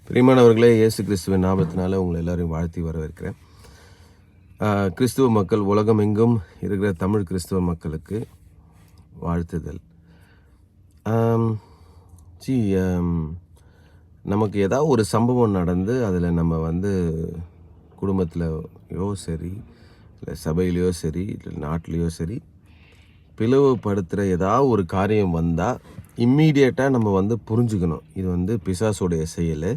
பிரியமானவர்களே, இயேசு கிறிஸ்துவின் நாமத்தினால உங்களை எல்லாரையும் வாழ்த்தி வரவேற்கிறேன். கிறிஸ்துவ மக்கள் உலகம் எங்கும் இருக்கிற தமிழ் கிறிஸ்துவ மக்களுக்கு வாழ்த்துதல். நமக்கு ஏதாவது ஒரு சம்பவம் நடந்து அதில் நம்ம குடும்பத்திலையோ சரி, இல்லை சபையிலையோ சரி, இல்லை நாட்டிலையோ சரி, பிளவுபடுத்துகிற ஏதாவது ஒரு காரியம் வந்தால் இம்மீடியட்டாக நம்ம புரிஞ்சுக்கணும். இது பிசாசுடைய செயல்,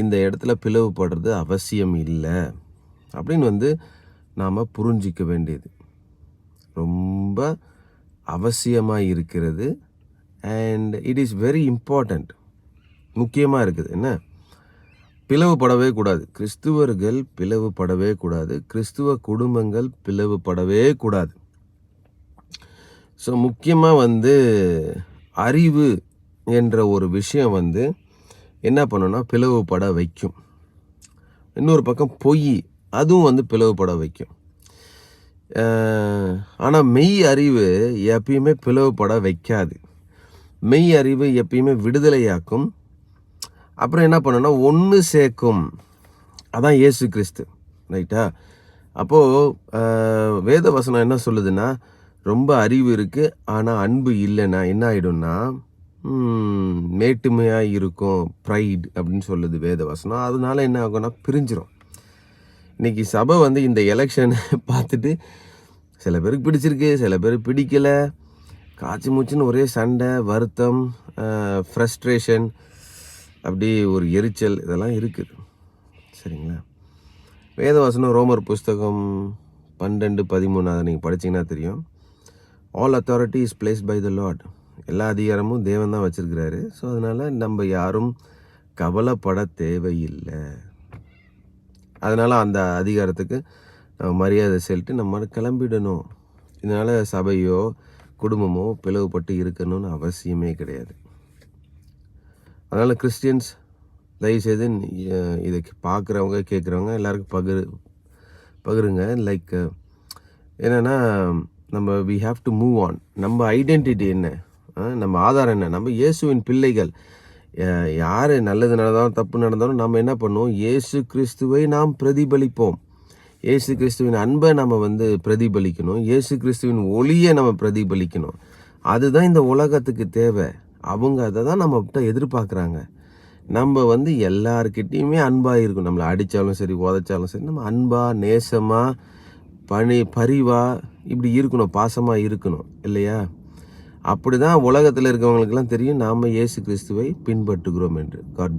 இந்த இடத்துல பிளவுபடுறது அவசியம் இல்லை அப்படின்னு நாம் புரிஞ்சிக்க வேண்டியது ரொம்ப அவசியமாக இருக்கிறது. And it is very important, முக்கியமாக இருக்குது. என்ன, பிளவுபடவே கூடாது. கிறிஸ்துவர்கள் பிளவுபடவே கூடாது. கிறிஸ்துவ குடும்பங்கள் பிளவுபடவே கூடாது. ஸோ முக்கியமாக அறிவு என்ற ஒரு விஷயம் என்ன பண்ணுன்னா பிளவுபட வைக்கும். இன்னொரு பக்கம் பொய், அதுவும் பிளவுபட வைக்கும். ஆனால் மெய் அறிவு எப்பயுமே பிளவுபட வைக்காது. மெய் அறிவு எப்பயுமே விடுதலையாக்கும். அப்புறம் என்ன பண்ணுன்னா ஒன்று சேர்க்கும். அதான் இயேசு கிறிஸ்து, ரைட்டா? அப்போது வேத வசனம் என்ன சொல்லுதுன்னா, ரொம்ப அறிவு இருக்குது ஆனால் அன்பு இல்லைன்னா என்ன ஆகிடும்னா மேட்டுமையாக இருக்கும், ப்ரைட் அப்படின்னு சொல்லுது வேத வசனம். அதனால என்ன ஆகும்னா பிரிஞ்சிடும். இன்றைக்கி சபை இந்த எலெக்ஷன் பார்த்துட்டு சில பேருக்கு பிடிச்சிருக்கு, சில பேருக்கு பிடிக்கலை. காய்ச்சி மூச்சுன்னு ஒரே சண்டை, வருத்தம், ஃப்ரஸ்ட்ரேஷன், அப்படி ஒரு எரிச்சல், இதெல்லாம் இருக்குது. சரிங்களா? வேதவசனம் ரோமர் புஸ்தகம் 12:13 அதை நீங்கள் படிச்சிங்கன்னா தெரியும். All authority is placed by the lord. எல்லா அதிகாரமும் தேவன் தான் வச்சுருக்கிறாரு. ஸோ அதனால் நம்ம யாரும் கவலைப்பட தேவையில்லை. அதனால் அந்த அதிகாரத்துக்கு நம்ம மரியாதை செலுத்தி நம்ம கிளம்பிடணும். இதனால் சபையோ குடும்பமோ பிளவுபட்டு இருக்கணும்னு அவசியமே கிடையாது. அதனால் கிறிஸ்டியன்ஸ் தயவுசெய்து இதை பார்க்குறவங்க கேட்குறவங்க எல்லாருக்கும் பகிருங்க. லைக் என்னென்னா, நம்ம we have to move on. நம்ம ஐடென்டிட்டி என்ன, நம்ம ஆதாரம் என்ன? நம்ம இயேசுவின் பிள்ளைகள். யார் நல்லது நடந்தாலும் தப்பு நடந்தாலும் நம்ம என்ன பண்ணுவோம்? இயேசு கிறிஸ்துவை நாம் பிரதிபலிப்போம். இயேசு கிறிஸ்துவின் அன்பை நம்ம பிரதிபலிக்கணும். இயேசு கிறிஸ்துவின் ஒளியை நம்ம பிரதிபலிக்கணும். அதுதான் இந்த உலகத்துக்கு தேவை. அவங்க அதை தான் நம்மகிட்ட எதிர்பார்க்குறாங்க. நம்ம எல்லார்கிட்டையுமே அன்பாக இருக்கும். நம்மளை அடித்தாலும் சரி, உதைச்சாலும் சரி, நம்ம அன்பாக, நேசமாக, பரிவாக இப்படி இருக்கணும், பாசமாக இருக்கணும், இல்லையா? அப்படி தான் உலகத்தில் இருக்கவங்களுக்கெல்லாம் தெரியும் நாம் இயேசு கிறிஸ்துவை பின்பற்றுகிறோம் என்று. காட்